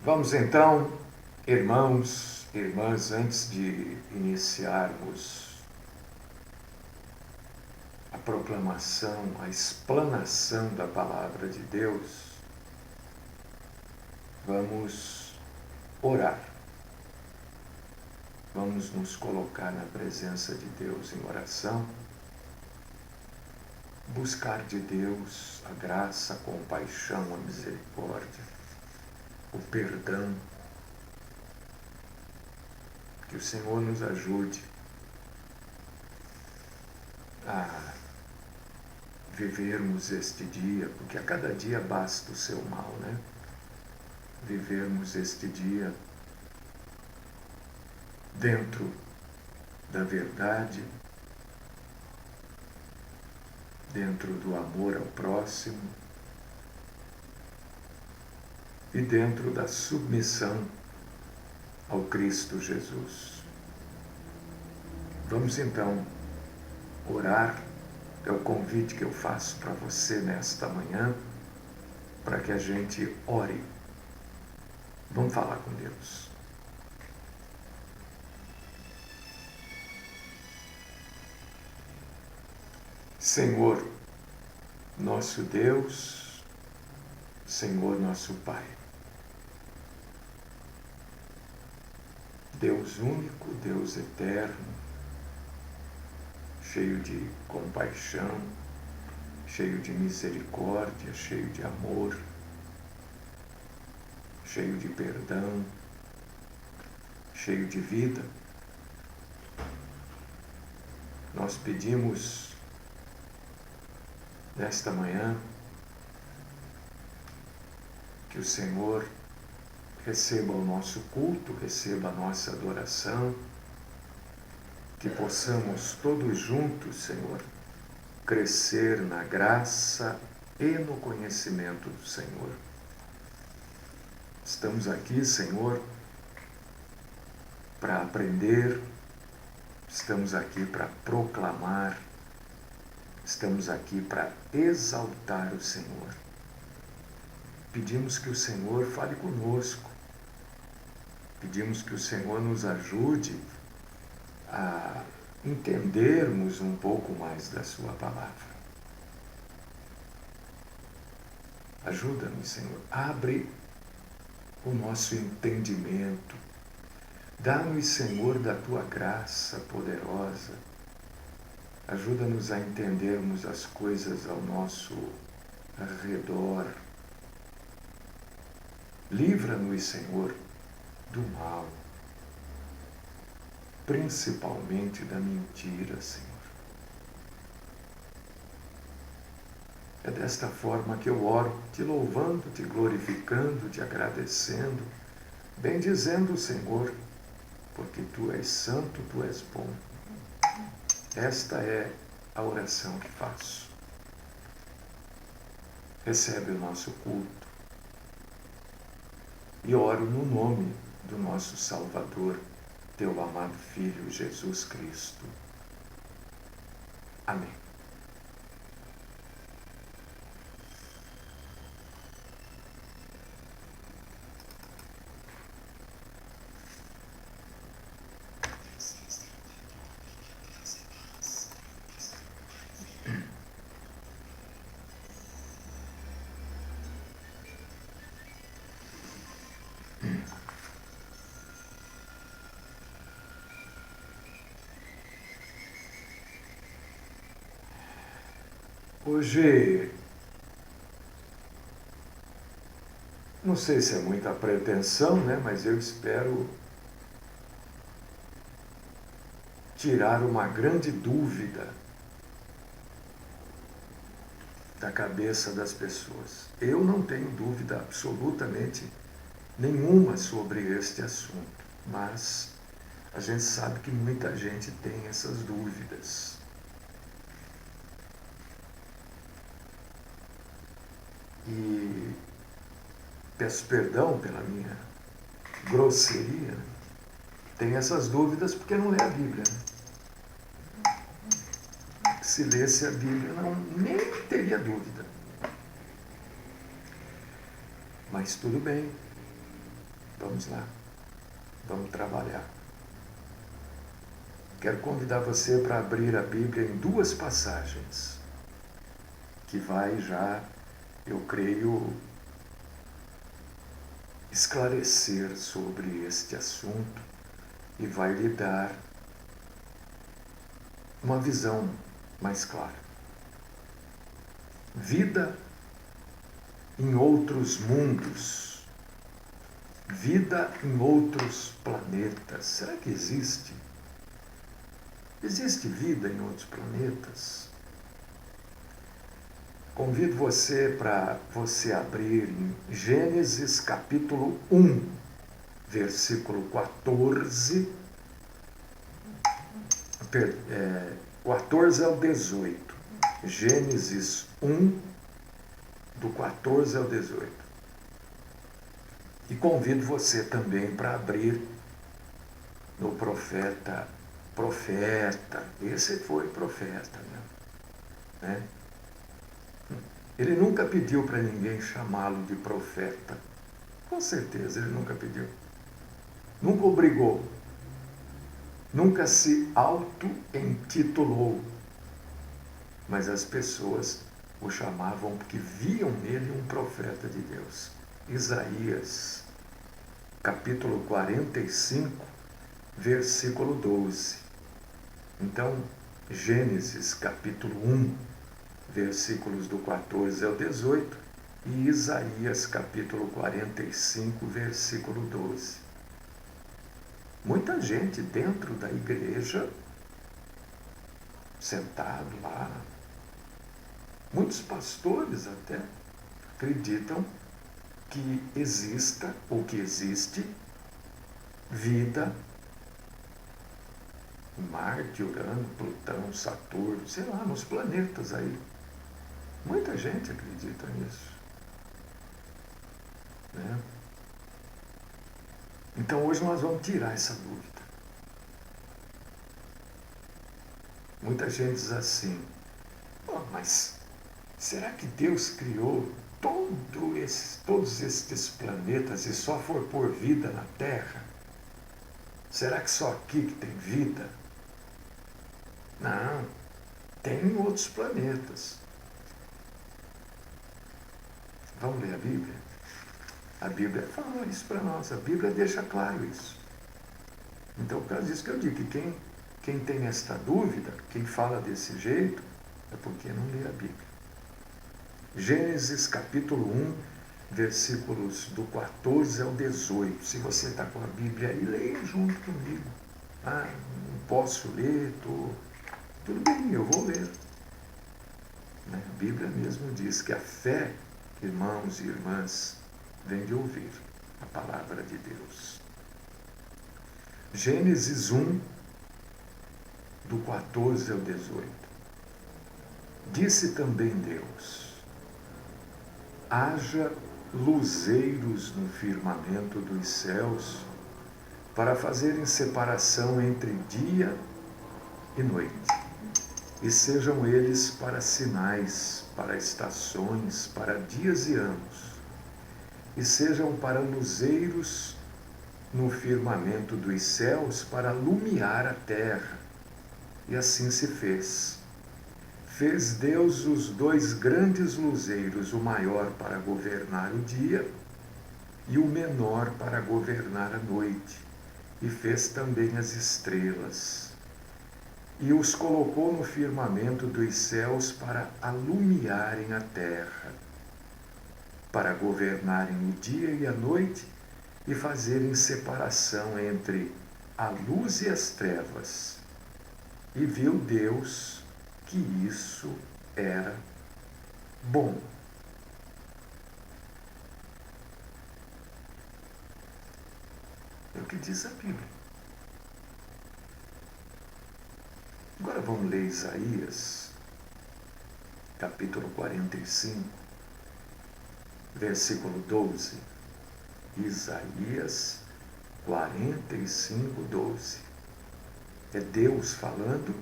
Vamos então, irmãos, irmãs, antes de iniciarmos a proclamação, a explanação da palavra de Deus, vamos orar. Vamos nos colocar na presença de Deus em oração, buscar de Deus a graça, a compaixão, a misericórdia, o perdão. Que o Senhor nos ajude a vivermos este dia, porque a cada dia basta o seu mal, né? Vivermos este dia dentro da verdade, dentro do amor ao próximo e dentro da submissão ao Cristo Jesus. Vamos então orar. É o convite que eu faço para você nesta manhã, para que a gente ore. Vamos falar com Deus. Senhor, nosso Deus, Senhor, nosso Pai. Deus único, Deus eterno, cheio de compaixão, cheio de misericórdia, cheio de amor, cheio de perdão, cheio de vida. Nós pedimos nesta manhã que o Senhor receba o nosso culto, receba a nossa adoração, que possamos todos juntos, Senhor, crescer na graça e no conhecimento do Senhor. Estamos aqui, Senhor, para aprender, estamos aqui para proclamar, estamos aqui para exaltar o Senhor. Pedimos que o Senhor fale conosco, pedimos que o Senhor nos ajude a entendermos um pouco mais da sua palavra. Ajuda-nos, Senhor, abre o nosso entendimento, dá-nos, Senhor, da tua graça poderosa, ajuda-nos a entendermos as coisas ao nosso redor. Livra-nos, Senhor, do mal, principalmente da mentira, Senhor. É desta forma que eu oro, te louvando, te glorificando, te agradecendo, bendizendo, Senhor, porque tu és santo, tu és bom. Esta é a oração que faço. Recebe o nosso culto e oro no nome do nosso Salvador, teu amado Filho Jesus Cristo. Amém. Hoje, não sei se é muita pretensão, né? Mas eu espero tirar uma grande dúvida da cabeça das pessoas. Eu não tenho dúvida absolutamente nenhuma sobre este assunto, mas a gente sabe que muita gente tem essas dúvidas. E peço perdão pela minha grosseria, né? Tem essas dúvidas porque não lê a Bíblia, né? Se lesse a Bíblia, nem teria dúvida. Mas tudo bem. Vamos lá, vamos trabalhar. Quero convidar você para abrir a Bíblia em duas passagens, que vai já, eu creio, esclarecer sobre este assunto e vai lhe dar uma visão mais clara. Vida em outros mundos, vida em outros planetas. Será que existe? Existe vida em outros planetas? Convido você para você abrir em Gênesis capítulo 1, versículo 14, 14 ao 18. Gênesis 1, do 14 ao 18. E convido você também para abrir no profeta, esse foi profeta, né? Ele nunca pediu para ninguém chamá-lo de profeta. Com certeza ele nunca pediu. Nunca obrigou. Nunca se auto-intitulou. Mas as pessoas o chamavam porque viam nele um profeta de Deus. Isaías, capítulo 45, versículo 12. Então, Gênesis, capítulo 1, versículos do 14 ao 18, e Isaías, capítulo 45, versículo 12. Muita gente dentro da igreja, sentado lá, muitos pastores até, acreditam que exista ou que existe vida em Marte, Urano, Plutão, Saturno, sei lá, nos planetas aí. Muita gente acredita nisso, né? Então hoje nós vamos tirar essa dúvida. Muita gente diz assim, mas será que Deus criou todos estes planetas e só for pôr vida na Terra? Será que só aqui que tem vida? Não, tem em outros planetas. Vamos ler a Bíblia? A Bíblia fala isso para nós, a Bíblia deixa claro isso. Então, por causa disso que eu digo que quem tem esta dúvida, quem fala desse jeito, é porque não lê a Bíblia. Gênesis capítulo 1, versículos do 14 ao 18. Se você está com a Bíblia aí, leia junto comigo. Ah, não posso ler, tudo bem, eu vou ler. A Bíblia mesmo diz que a fé, irmãos e irmãs, vem de ouvir a palavra de Deus. Gênesis 1, do 14 ao 18. Disse também Deus: haja luzeiros no firmamento dos céus, para fazerem separação entre dia e noite, e sejam eles para sinais, para estações, para dias e anos, e sejam para luzeiros no firmamento dos céus, para alumiar a terra. E assim se fez. Fez Deus os dois grandes luzeiros, o maior para governar o dia e o menor para governar a noite, e fez também as estrelas. E os colocou no firmamento dos céus para alumiarem a terra, para governarem o dia e a noite e fazerem separação entre a luz e as trevas. E viu Deus que isso era bom. É o que diz a Bíblia. Agora vamos ler Isaías, capítulo 45, versículo 12. Isaías 45, 12. É Deus falando,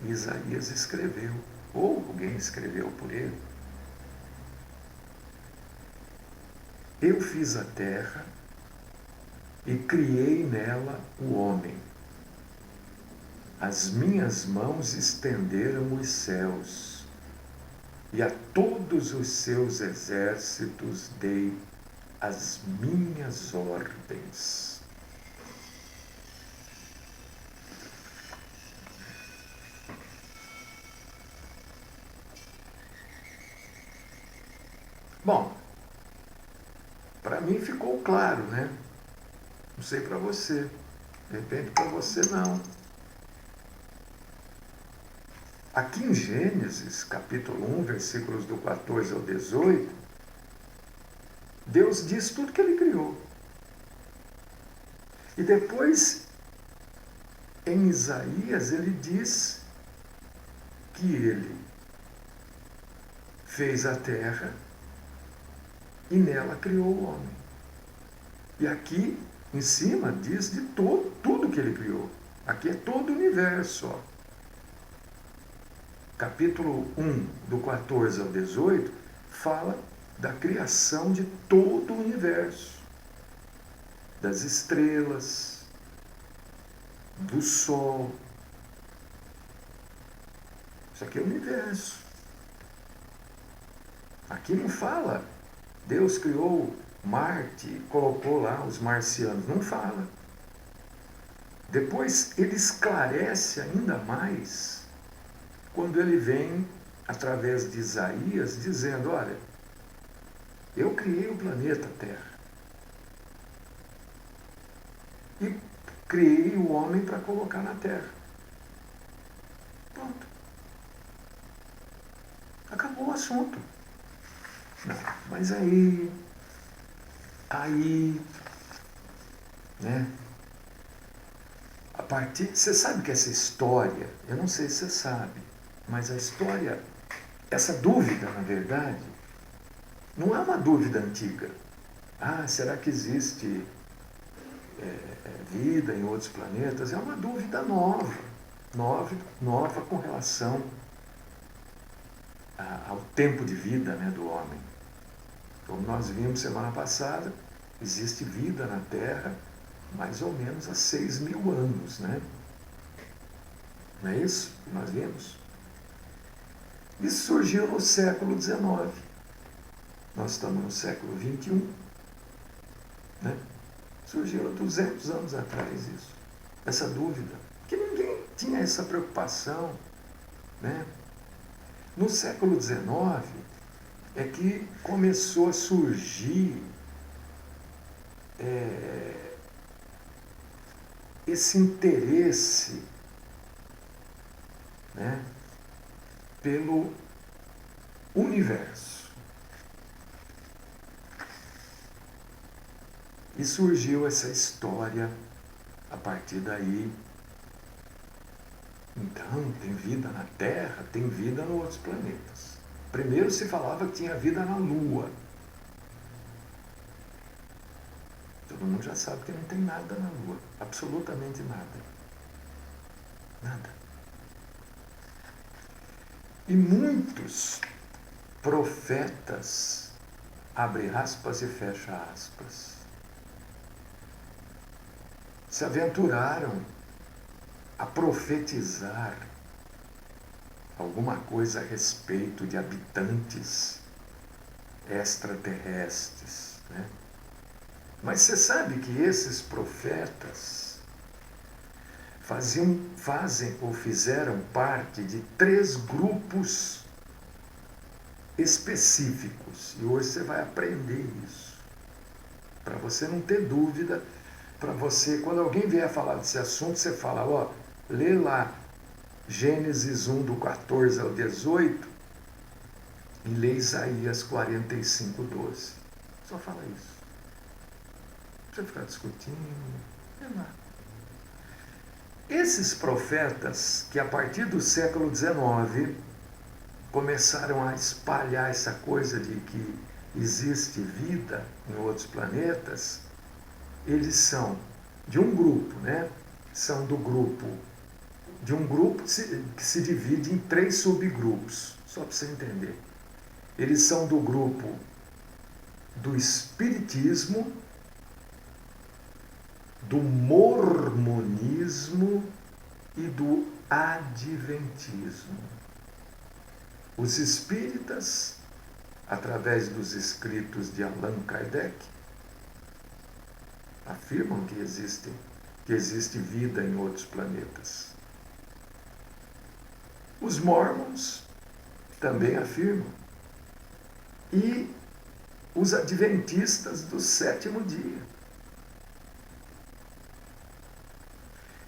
Isaías escreveu, ou alguém escreveu por ele. Eu fiz a terra e criei nela o homem. As minhas mãos estenderam os céus, e a todos os seus exércitos dei as minhas ordens. Bom, para mim ficou claro, né? Não sei para você. De repente para você não. Aqui em Gênesis, capítulo 1, versículos do 14 ao 18, Deus diz tudo que ele criou. E depois, em Isaías, ele diz que ele fez a terra e nela criou o homem. E aqui, em cima, diz de tudo que ele criou. Aqui é todo o universo. Ó. Capítulo 1, do 14 ao 18, fala da criação de todo o universo. Das estrelas, do sol. Isso aqui é o universo. Aqui não fala, Deus criou Marte, colocou lá os marcianos. Não fala. Depois ele esclarece ainda mais quando ele vem, através de Isaías, dizendo, olha, eu criei o planeta Terra. E criei o homem para colocar na Terra. Pronto. Acabou o assunto. Não, mas aí, né? A partir, você sabe que essa história, eu não sei se você sabe, mas a história, essa dúvida, na verdade, não é uma dúvida antiga. Ah, será que existe vida em outros planetas? É uma dúvida nova com relação ao tempo de vida, né, do homem. Como nós vimos semana passada, existe vida na Terra mais ou menos há 6.000 anos, né? Não é isso que nós vimos? Isso surgiu no século XIX. Nós estamos no século XXI. Né? Surgiu há 200 anos atrás isso. Essa dúvida. Porque ninguém tinha essa preocupação. Né? No século XIX é que começou a surgir esse interesse, né, pelo universo. E surgiu essa história a partir daí. Então, tem vida na Terra, tem vida nos outros planetas. Primeiro se falava que tinha vida na Lua. Todo mundo já sabe que não tem nada na Lua. Absolutamente nada. Nada. E muitos profetas, abre aspas e fecha aspas, se aventuraram a profetizar alguma coisa a respeito de habitantes extraterrestres, né? Mas você sabe que esses profetas fazem ou fizeram parte de 3 grupos específicos. E hoje você vai aprender isso. Para você não ter dúvida, para você, quando alguém vier falar desse assunto, você fala, ó, lê lá Gênesis 1, do 14 ao 18, e lê Isaías 45, 12. Só fala isso. Não precisa ficar discutindo, não é nada. Esses profetas, que a partir do século XIX começaram a espalhar essa coisa de que existe vida em outros planetas, eles são de um grupo, né? São do grupo, de um grupo que se divide em 3 subgrupos, só para você entender. Eles são do grupo do Espiritismo, do mormonismo e do adventismo. Os espíritas, através dos escritos de Allan Kardec, afirmam que existe vida em outros planetas. Os mormons também afirmam. E os adventistas do sétimo dia.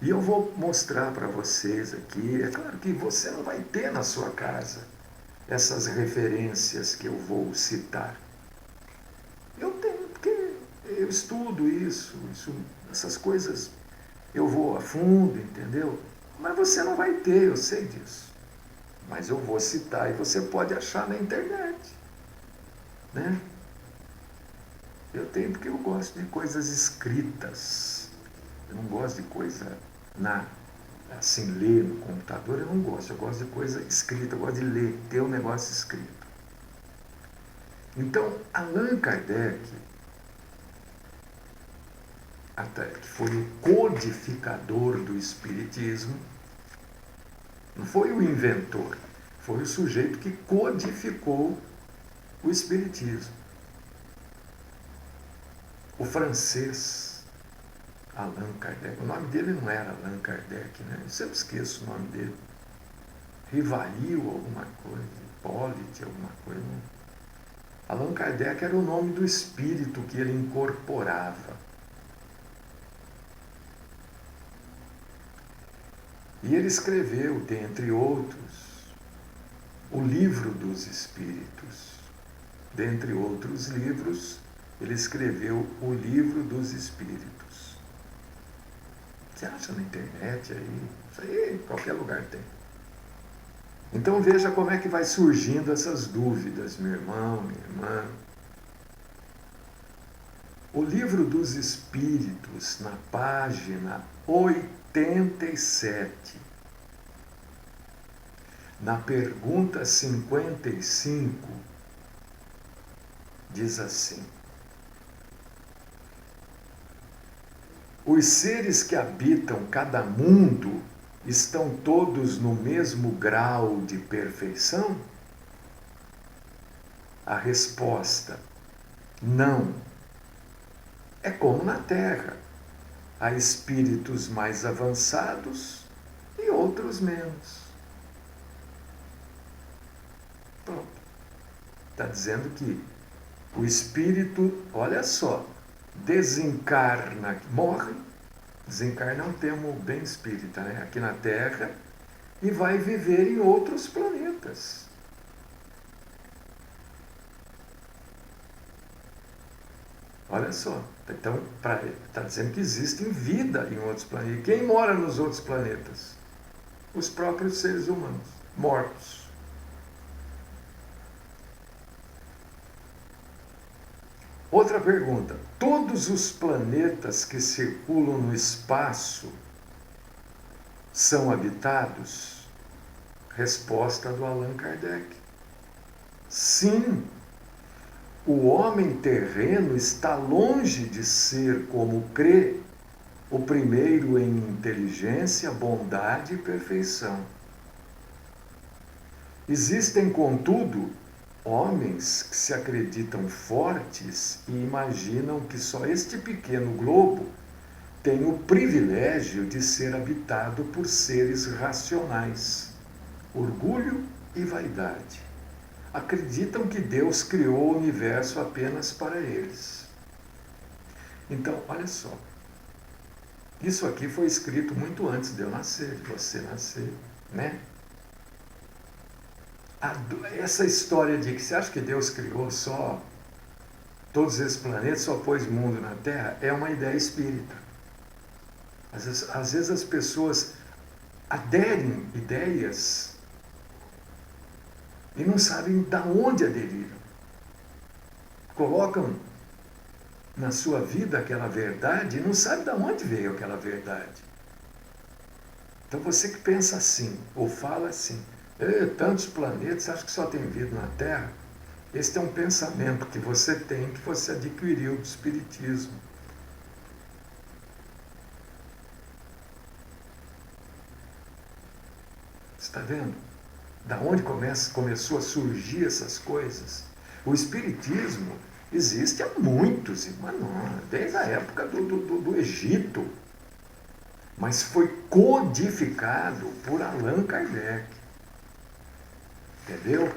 E eu vou mostrar para vocês aqui, é claro que você não vai ter na sua casa essas referências que eu vou citar. Eu tenho, porque eu estudo essas coisas eu vou a fundo, entendeu? Mas você não vai ter, eu sei disso. Mas eu vou citar e você pode achar na internet, né? Eu tenho porque eu gosto de coisas escritas. Eu não gosto de coisa assim, ler no computador, eu não gosto. Eu gosto de coisa escrita, eu gosto de ler, ter um negócio escrito. Então, Allan Kardec, que foi o codificador do Espiritismo, não foi o inventor, foi o sujeito que codificou o Espiritismo. O francês Allan Kardec, o nome dele não era Allan Kardec, né? Eu sempre esqueço o nome dele. Rivail, alguma coisa, Hipólite, alguma coisa. Allan Kardec era o nome do espírito que ele incorporava. E ele escreveu, dentre outros, o Livro dos Espíritos. Dentre outros livros, ele escreveu o Livro dos Espíritos. Você acha na internet aí? Isso aí em qualquer lugar tem. Então veja como é que vai surgindo essas dúvidas, meu irmão, minha irmã. O Livro dos Espíritos, na página 87, na pergunta 55, diz assim: os seres que habitam cada mundo estão todos no mesmo grau de perfeição? A resposta: não. É como na Terra. Há espíritos mais avançados e outros menos. Pronto. Está dizendo que o espírito, olha só, desencarna, morre, desencarna é um termo bem espírita, né? Aqui na Terra, e vai viver em outros planetas. Olha só, então está dizendo que existe vida em outros planetas. E quem mora nos outros planetas? Os próprios seres humanos, mortos. Outra pergunta: todos os planetas que circulam no espaço são habitados? Resposta do Allan Kardec: sim. O homem terreno está longe de ser, como crê, o primeiro em inteligência, bondade e perfeição. Existem, contudo, homens que se acreditam fortes e imaginam que só este pequeno globo tem o privilégio de ser habitado por seres racionais, orgulho e vaidade. Acreditam que Deus criou o universo apenas para eles. Então, olha só. Isso aqui foi escrito muito antes de eu nascer, de você nascer, né? Essa história de que você acha que Deus criou só todos esses planetas, só pôs mundo na Terra, é uma ideia espírita. Às vezes as pessoas aderem ideias e não sabem de onde aderiram. Colocam na sua vida aquela verdade e não sabe de onde veio aquela verdade. Então você que pensa assim, ou fala assim, tantos planetas, acho que só tem vida na Terra. Este é um pensamento que você tem, que você adquiriu do Espiritismo. Está vendo? Da onde começou a surgir essas coisas? O Espiritismo existe há muitos, desde a época do Egito. Mas foi codificado por Allan Kardec. Entendeu?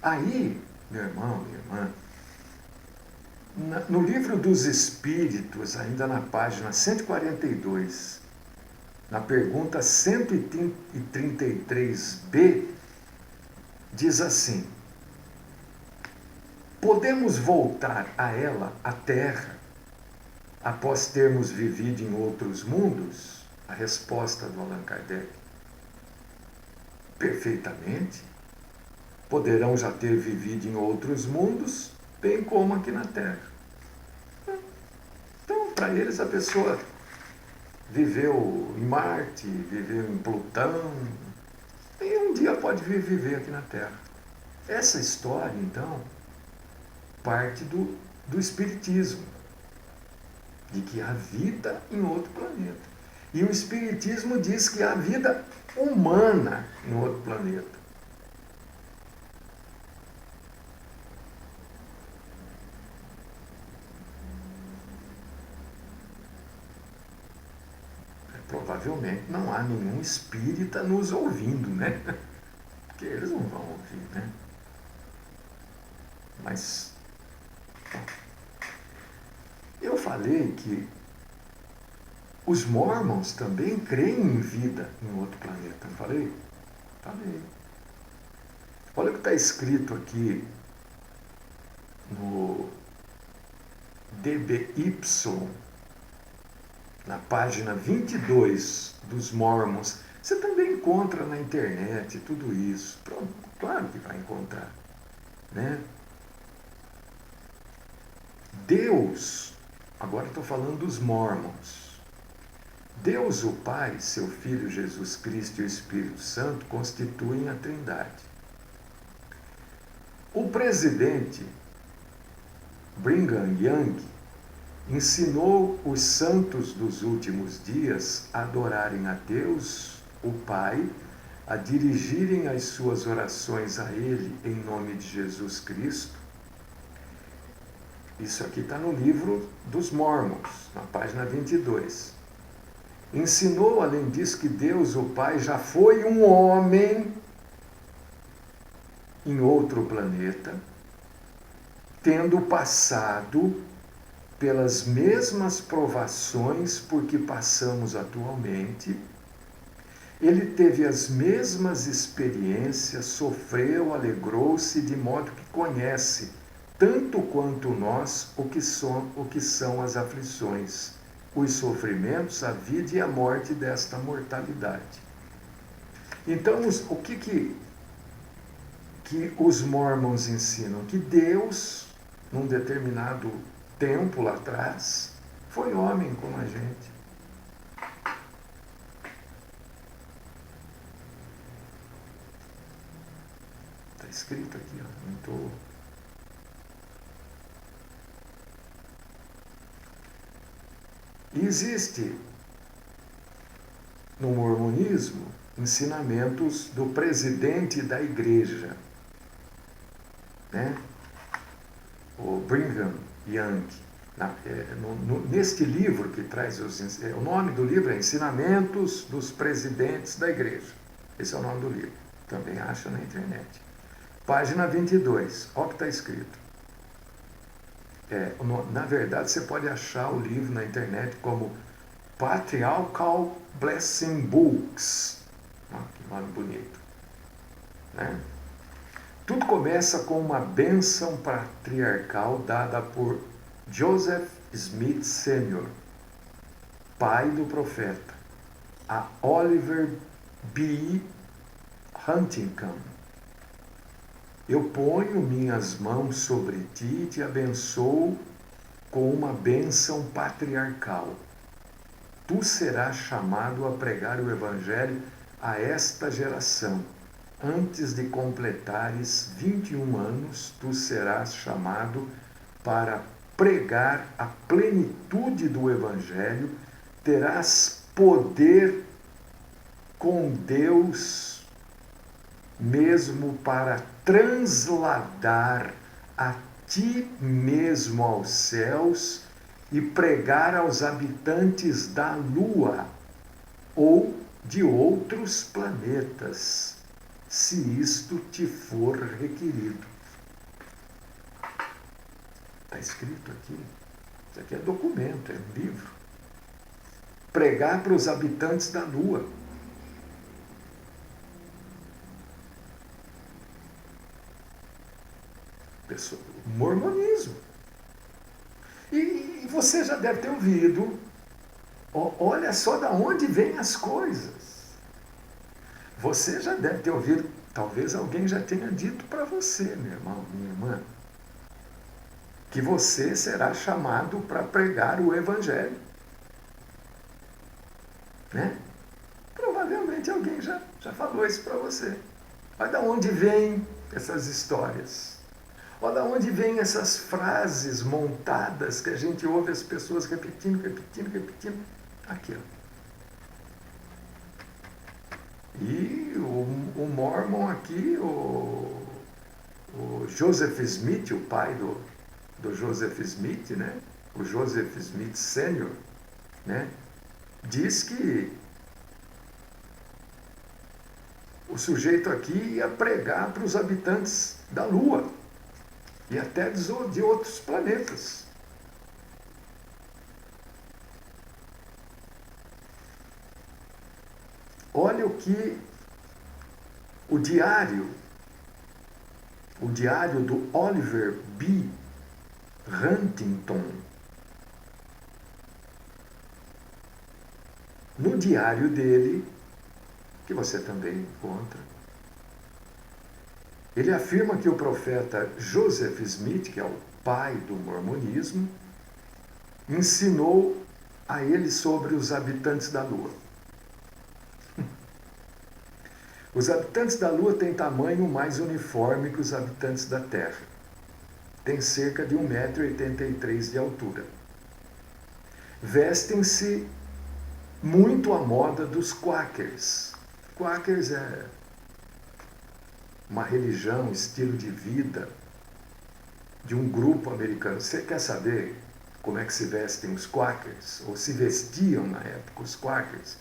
Aí, meu irmão, minha irmã, no livro dos Espíritos, ainda na página 142, na pergunta 133b, diz assim: podemos voltar a ela, a Terra, após termos vivido em outros mundos? A resposta do Allan Kardec: perfeitamente. Poderão já ter vivido em outros mundos, bem como aqui na Terra. Então, para eles, a pessoa viveu em Marte, viveu em Plutão, e um dia pode vir viver aqui na Terra. Essa história, então, parte do Espiritismo, de que há vida em outro planeta. E o Espiritismo diz que há vida humana em outro planeta. Provavelmente não há nenhum espírita nos ouvindo, né? Porque eles não vão ouvir, né? Mas eu falei que os Mormons também creem em vida em outro planeta, não falei? Falei. Olha o que está escrito aqui no DBY, na página 22 dos Mormons. Você também encontra na internet tudo isso. Pronto, claro que vai encontrar, né? Deus, agora estou falando dos Mormons. Deus, o Pai, seu Filho Jesus Cristo e o Espírito Santo constituem a Trindade. O presidente Brigham Young ensinou os santos dos últimos dias a adorarem a Deus, o Pai, a dirigirem as suas orações a Ele em nome de Jesus Cristo. Isso aqui está no livro dos Mormons, na página 22. Ensinou, além disso, que Deus, o Pai, já foi um homem em outro planeta, tendo passado pelas mesmas provações por que passamos atualmente. Ele teve as mesmas experiências, sofreu, alegrou-se, de modo que conhece, tanto quanto nós, o que são as aflições, os sofrimentos, a vida e a morte desta mortalidade. Então, o que os Mormons ensinam? Que Deus, num determinado tempo lá atrás, foi homem como a gente. Está escrito aqui, ó, não estou... Existe no mormonismo ensinamentos do presidente da igreja, né? O Brigham Young. Neste livro que traz o nome do livro é Ensinamentos dos Presidentes da Igreja. Esse é o nome do livro. Também acha na internet. Página 22. Olha o que está escrito. Na verdade, você pode achar o livro na internet como Patriarchal Blessing Books. Que nome bonito, né? Tudo começa com uma bênção patriarcal dada por Joseph Smith Sr., pai do profeta, a Oliver B. Huntington. Eu ponho minhas mãos sobre ti e te abençoo com uma bênção patriarcal. Tu serás chamado a pregar o Evangelho a esta geração. Antes de completares 21 anos, tu serás chamado para pregar a plenitude do Evangelho, terás poder com Deus, mesmo para transladar a ti mesmo aos céus e pregar aos habitantes da Lua ou de outros planetas, se isto te for requerido. Está escrito aqui. Isso aqui é documento, é um livro. Pregar para os habitantes da Lua. Mormonismo. E você já deve ter ouvido, olha só de onde vêm as coisas. Você já deve ter ouvido, talvez alguém já tenha dito para você, meu irmão, minha irmã, que você será chamado para pregar o Evangelho. Né? Provavelmente alguém já falou isso para você. Olha de onde vêm essas histórias. Olha de onde vêm essas frases montadas que a gente ouve as pessoas repetindo. Aqui, ó. E o Mormon aqui, o Joseph Smith, o pai do Joseph Smith, né? O Joseph Smith Sênior, né? Diz que o sujeito aqui ia pregar para os habitantes da Lua e até de outros planetas. Olha o que o diário do Oliver B. Huntington, no diário dele, que você também encontra, ele afirma que o profeta Joseph Smith, que é o pai do mormonismo, ensinou a ele sobre os habitantes da Lua. Os habitantes da Lua têm tamanho mais uniforme que os habitantes da Terra. Tem cerca de 1,83 m de altura. Vestem-se muito à moda dos Quakers. Quakers é uma religião, estilo de vida de um grupo americano. Você quer saber como é que se vestem os Quakers? Ou se vestiam na época os Quakers?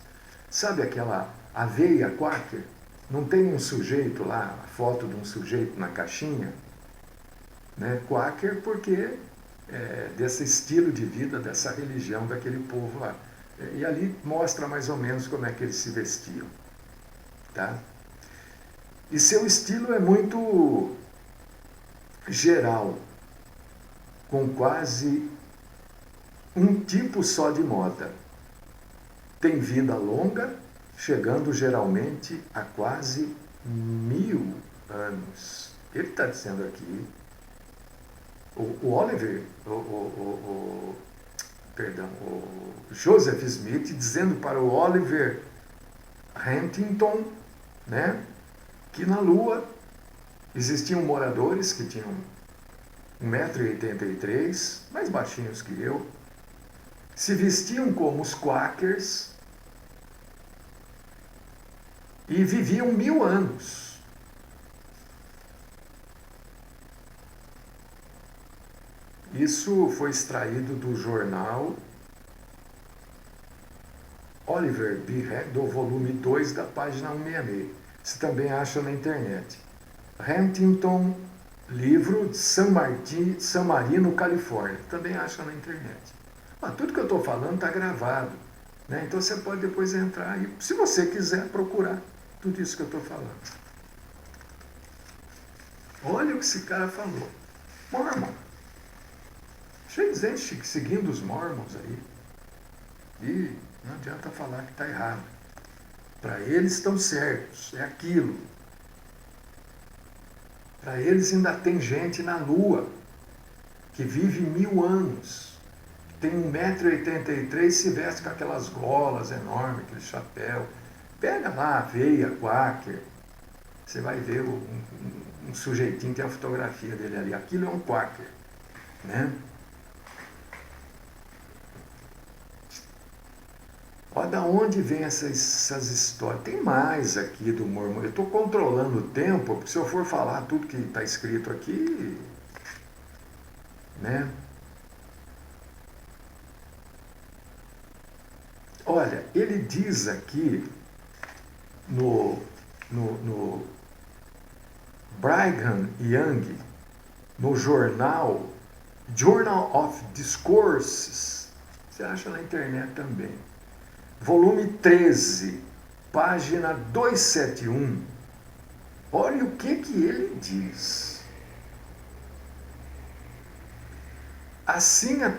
Sabe aquela aveia Quaker? Não tem um sujeito lá, a foto de um sujeito na caixinha? Né? Quaker porque é desse estilo de vida, dessa religião, daquele povo lá. E ali mostra mais ou menos como é que eles se vestiam. Tá? E seu estilo é muito geral, com quase um tipo só de moda. Tem vida longa, chegando geralmente a quase 1000 anos. Ele está dizendo aqui, o Oliver, o Joseph Smith, dizendo para o Oliver Huntington, né, que na Lua existiam moradores que tinham 1,83 m, mais baixinhos que eu, se vestiam como os Quakers e viviam 1000 anos. Isso foi extraído do jornal Oliver B. do volume 2, da página 166. Você também acha na internet. Huntington, livro de San Marino, Califórnia. Também acha na internet. Mas tudo que eu estou falando está gravado. Né? Então você pode depois entrar e, se você quiser, procurar tudo isso que eu estou falando. Olha o que esse cara falou. Mormon. Cheio de gente seguindo os mormons aí. E não adianta falar que está errado. Para eles estão certos, é aquilo. Para eles ainda tem gente na Lua que vive 1000 anos. Tem 1,83 m, se veste com aquelas golas enormes, aquele chapéu. Pega lá a veia, Quaker. Você vai ver um sujeitinho, tem a fotografia dele ali. Aquilo é um Quaker. Né? Olha da onde vem essas histórias. Tem mais aqui do mormon. Eu estou controlando o tempo, porque se eu for falar tudo que está escrito aqui, né? Olha, ele diz aqui no Brigham Young, no jornal Journal of Discourses, você acha na internet também, volume 13, página 271, olha o que ele diz. Assim é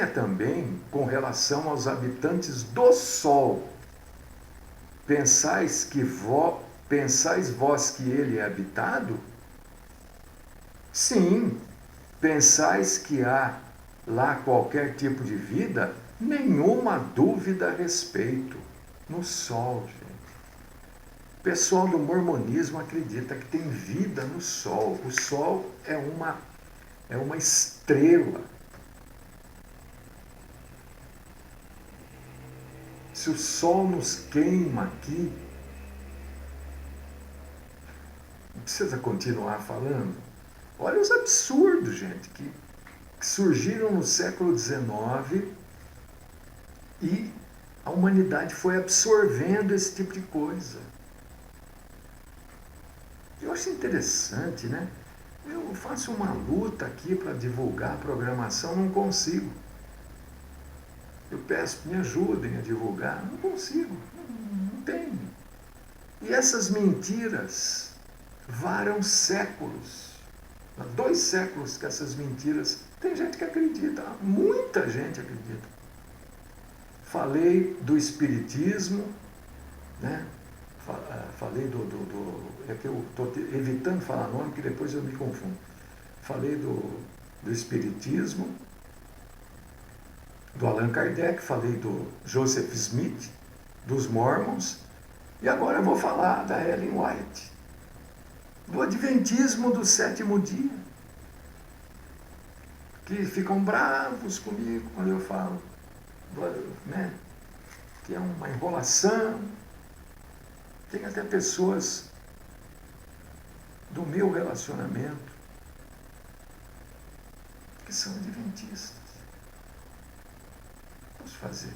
também com relação aos habitantes do Sol. Pensais vós que ele é habitado? Sim. Pensais que há lá qualquer tipo de vida? Nenhuma dúvida a respeito. No Sol, gente. O pessoal do mormonismo acredita que tem vida no Sol. O Sol é uma estrela. Se o Sol nos queima aqui, não precisa continuar falando. Olha os absurdos, gente, que surgiram no século XIX e a humanidade foi absorvendo esse tipo de coisa. Eu acho interessante, né? Eu faço uma luta aqui para divulgar a programação, não consigo. Eu peço que me ajudem a divulgar, não consigo, não tenho. E essas mentiras varam séculos. Há 2 séculos que essas mentiras, tem gente que acredita, muita gente acredita. Falei do espiritismo, né? Falei é que eu estou evitando falar nome, que depois eu me confundo. Falei do espiritismo, do Allan Kardec, falei do Joseph Smith, dos Mormons, e agora eu vou falar da Ellen White, do Adventismo do 7º dia, que ficam bravos comigo quando eu falo, né, que é uma enrolação. Tem até pessoas do meu relacionamento que são adventistas. Posso fazer?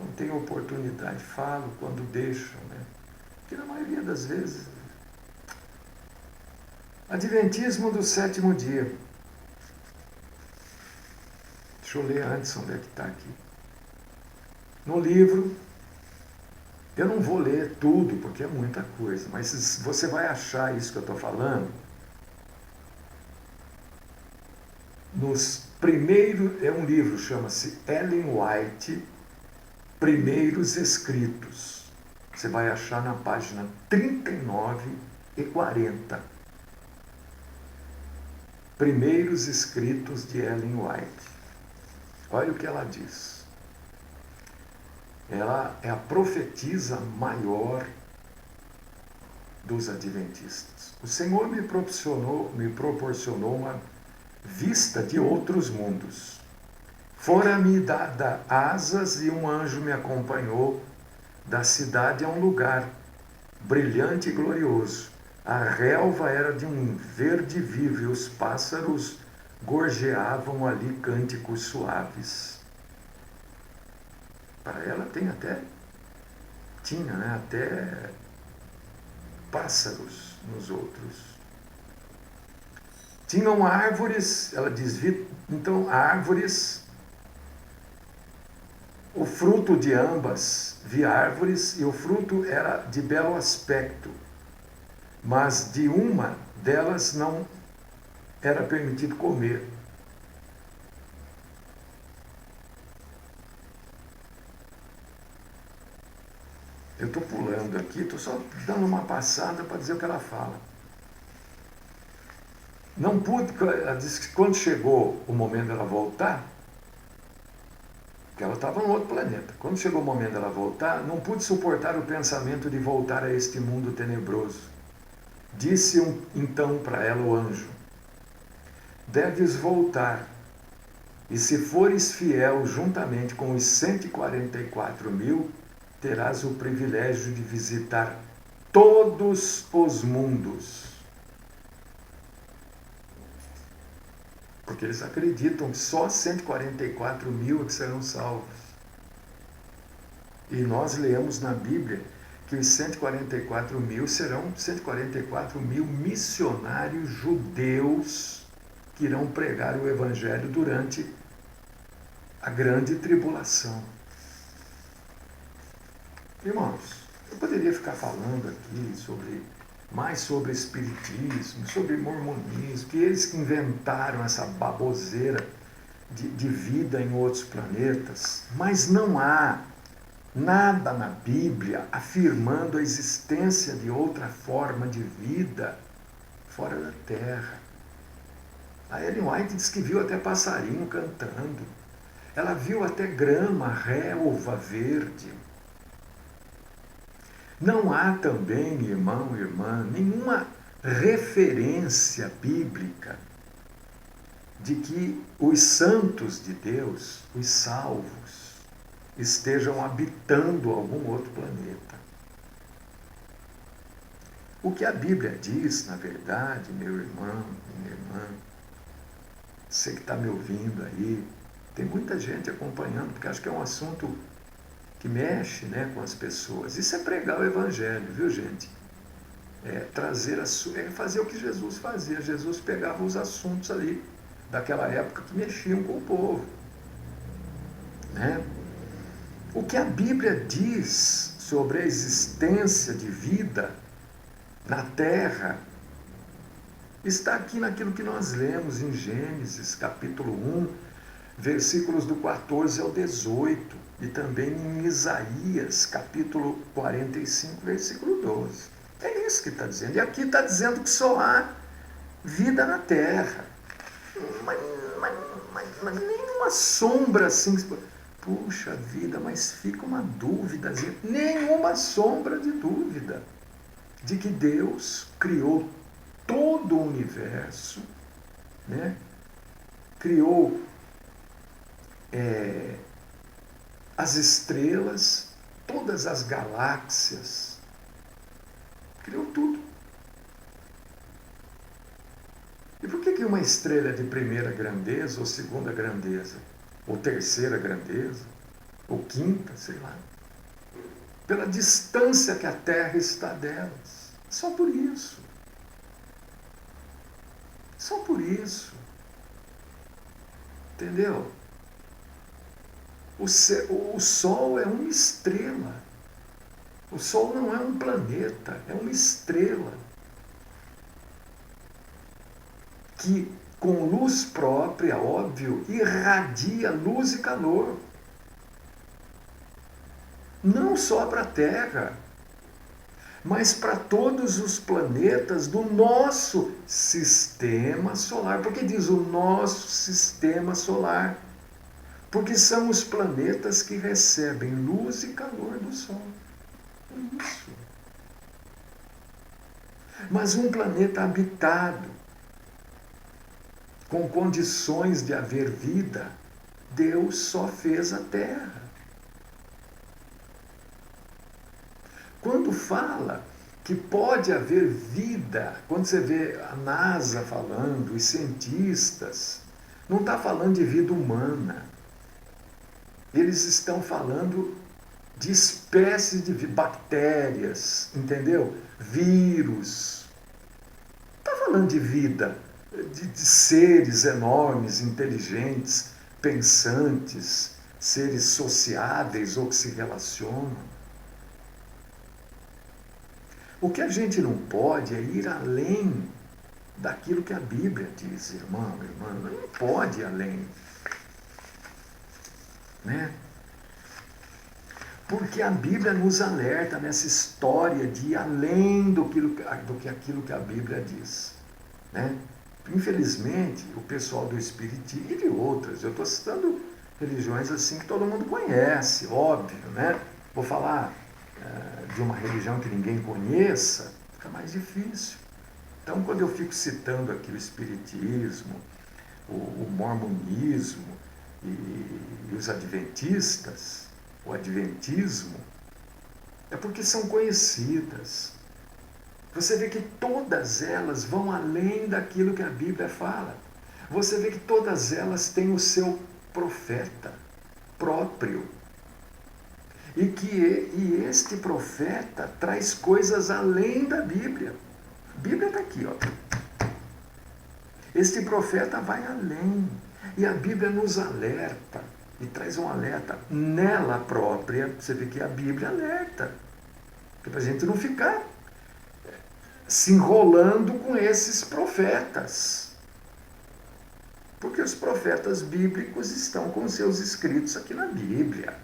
Não tenho oportunidade, falo quando deixam, né? Porque na maioria das vezes. Adventismo do 7º dia. Deixa eu ler antes onde é que está aqui. No livro, eu não vou ler tudo, porque é muita coisa, mas você vai achar isso que eu estou falando nos primeiros, é um livro, chama-se Ellen White, Primeiros Escritos. Você vai achar na página 39 e 40. Primeiros Escritos de Ellen White. Olha o que ela diz. Ela é a profetisa maior dos adventistas. O Senhor me proporcionou uma vista de outros mundos. Fora-me dada asas e um anjo me acompanhou da cidade a um lugar brilhante e glorioso. A relva era de um verde vivo e os pássaros gorjeavam ali cânticos suaves. Para ela tinha, né, até pássaros nos outros. Tinham árvores, ela diz, então árvores, o fruto de ambas, vi árvores, e o fruto era de belo aspecto, mas de uma delas não era permitido comer. Eu estou pulando aqui, estou só dando uma passada para dizer o que ela fala. Não pude, ela disse que quando chegou o momento dela voltar, que ela estava em outro planeta, quando chegou o momento dela voltar, não pude suportar o pensamento de voltar a este mundo tenebroso. Disse então para ela o anjo: deves voltar, E se fores fiel juntamente com os 144 mil, terás o privilégio de visitar todos os mundos. Porque eles acreditam que só 144 mil é que serão salvos. E nós lemos na Bíblia que os 144 mil serão 144 mil missionários judeus que irão pregar o Evangelho durante a grande tribulação. Irmãos, eu poderia ficar falando aqui mais sobre espiritismo, sobre mormonismo, que eles que inventaram essa baboseira de vida em outros planetas, mas não há nada na Bíblia afirmando a existência de outra forma de vida fora da Terra. A Ellen White diz que viu até passarinho cantando. Ela viu até grama, relva verde. Não há também, irmão, irmã, nenhuma referência bíblica de que os santos de Deus, os salvos, estejam habitando algum outro planeta. O que a Bíblia diz, na verdade, meu irmão, minha irmã, você que está me ouvindo aí, tem muita gente acompanhando, porque acho que é um assunto que mexe, né, com as pessoas. Isso é pregar o Evangelho, viu, gente? É fazer o que Jesus fazia. Jesus pegava os assuntos ali daquela época que mexiam com o povo, né? O que a Bíblia diz sobre a existência de vida na Terra está aqui naquilo que nós lemos em Gênesis, capítulo 1, versículos do 14 ao 18, e também em Isaías, capítulo 45, versículo 12. É isso que está dizendo. E aqui está dizendo que só há vida na Terra. Mas nenhuma sombra assim. Puxa vida, mas fica uma dúvida. Nenhuma sombra de dúvida de que Deus criou todo o universo, né? Criou as estrelas, todas as galáxias, criou tudo. E por que uma estrela é de primeira grandeza, ou segunda grandeza, ou terceira grandeza, ou quinta, sei lá? Pela distância que a Terra está delas. Só por isso. Só por isso. Entendeu? O Sol é uma estrela. O Sol não é um planeta, é uma estrela. Que, com luz própria, óbvio, irradia luz e calor. Não só para a Terra, mas para todos os planetas do nosso sistema solar. Por que diz o nosso sistema solar? Porque são os planetas que recebem luz e calor do Sol. Isso. Mas um planeta habitado, com condições de haver vida, Deus só fez a Terra. Quando fala que pode haver vida, quando você vê a NASA falando, os cientistas, não está falando de vida humana. Eles estão falando de espécies de bactérias, entendeu? Vírus. Não está falando de vida, de seres enormes, inteligentes, pensantes, seres sociáveis ou que se relacionam. O que a gente não pode é ir além daquilo que a Bíblia diz, irmão, irmã. Não pode ir além. Né? Porque a Bíblia nos alerta nessa história de ir além do que aquilo que a Bíblia diz. Né? Infelizmente, o pessoal do Espiritismo e de outras, eu estou citando religiões assim que todo mundo conhece, óbvio, né? Vou falar de uma religião que ninguém conheça, fica mais difícil. Então, quando eu fico citando aqui o Espiritismo, o Mormonismo, e os adventistas, o adventismo, é porque são conhecidas. Você vê que todas elas vão além daquilo que a Bíblia fala. Você vê que todas elas têm o seu profeta próprio. E este profeta traz coisas além da Bíblia. A Bíblia está aqui, ó. Este profeta vai além. E a Bíblia nos alerta. E traz um alerta nela própria. Você vê que a Bíblia alerta. Para a gente não ficar se enrolando com esses profetas. Porque os profetas bíblicos estão com seus escritos aqui na Bíblia.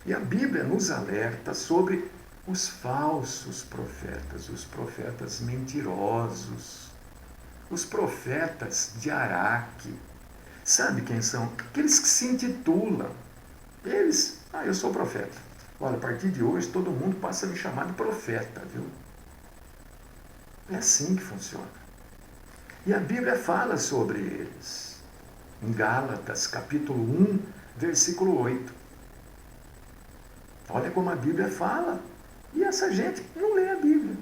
E a Bíblia nos alerta sobre os falsos profetas, os profetas mentirosos, os profetas de Araque. Sabe quem são? Aqueles que se intitulam. Eles, eu sou profeta. Olha, a partir de hoje todo mundo passa a me chamar de profeta, viu? É assim que funciona. E a Bíblia fala sobre eles. Em Gálatas, capítulo 1, versículo 8. Olha como a Bíblia fala. E essa gente não lê a Bíblia.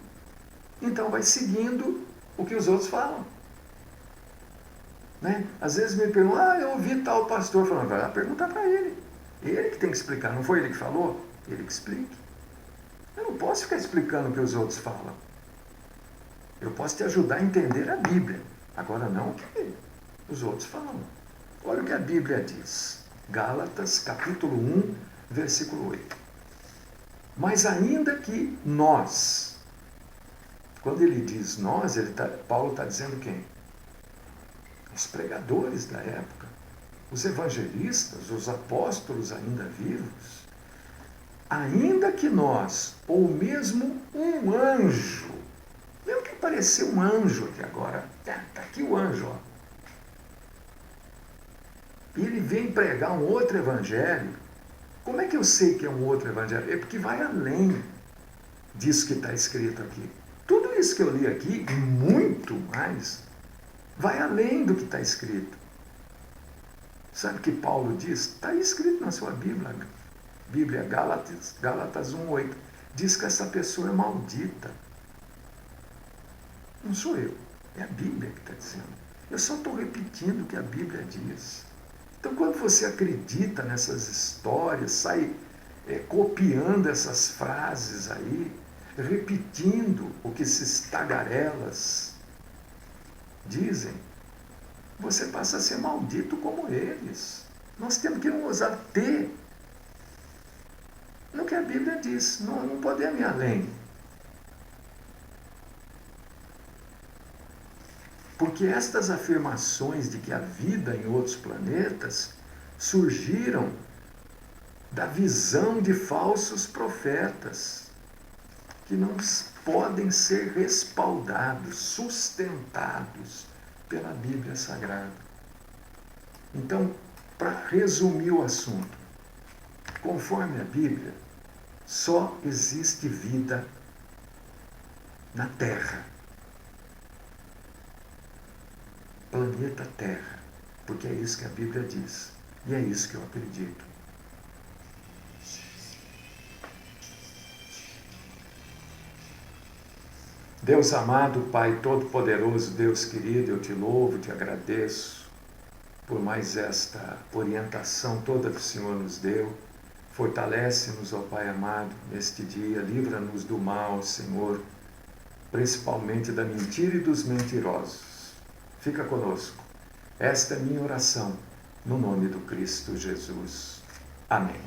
Então vai seguindo o que os outros falam. Né? Às vezes me perguntam, eu ouvi tal pastor falando, vai lá perguntar para ele. Ele que tem que explicar, não foi ele que falou? Ele que explique. Eu não posso ficar explicando o que os outros falam. Eu posso te ajudar a entender a Bíblia. Agora não o que os outros falam. Olha o que a Bíblia diz. Gálatas, capítulo 1, versículo 8. Mas ainda que nós, quando ele diz nós, Paulo está dizendo quem? Os pregadores da época, os evangelistas, os apóstolos ainda vivos. Ainda que nós, ou mesmo um anjo, eu que apareceu um anjo aqui agora, está aqui o anjo, ó. E ele vem pregar um outro evangelho. Como é que eu sei que é um outro evangelho? É porque vai além disso que está escrito aqui. Tudo isso que eu li aqui, e muito mais, vai além do que está escrito. Sabe o que Paulo diz? Está escrito na sua Bíblia, Gálatas 1,8. Diz que essa pessoa é maldita. Não sou eu, é a Bíblia que está dizendo. Eu só estou repetindo o que a Bíblia diz. Então, quando você acredita nessas histórias, sai copiando essas frases aí, repetindo o que esses tagarelas dizem, você passa a ser maldito como eles. Nós temos que nos ater no que a Bíblia diz, não podemos ir além. Porque estas afirmações de que há vida em outros planetas surgiram da visão de falsos profetas, que não podem ser respaldados, sustentados pela Bíblia Sagrada. Então, para resumir o assunto, conforme a Bíblia, só existe vida na Terra. Planeta Terra, porque é isso que a Bíblia diz, e é isso que eu acredito. Deus amado, Pai Todo-Poderoso, Deus querido, eu te louvo, te agradeço por mais esta orientação toda que o Senhor nos deu. Fortalece-nos, ó Pai amado, neste dia, livra-nos do mal, Senhor, principalmente da mentira e dos mentirosos. Fica conosco. Esta é minha oração, no nome do Cristo Jesus. Amém.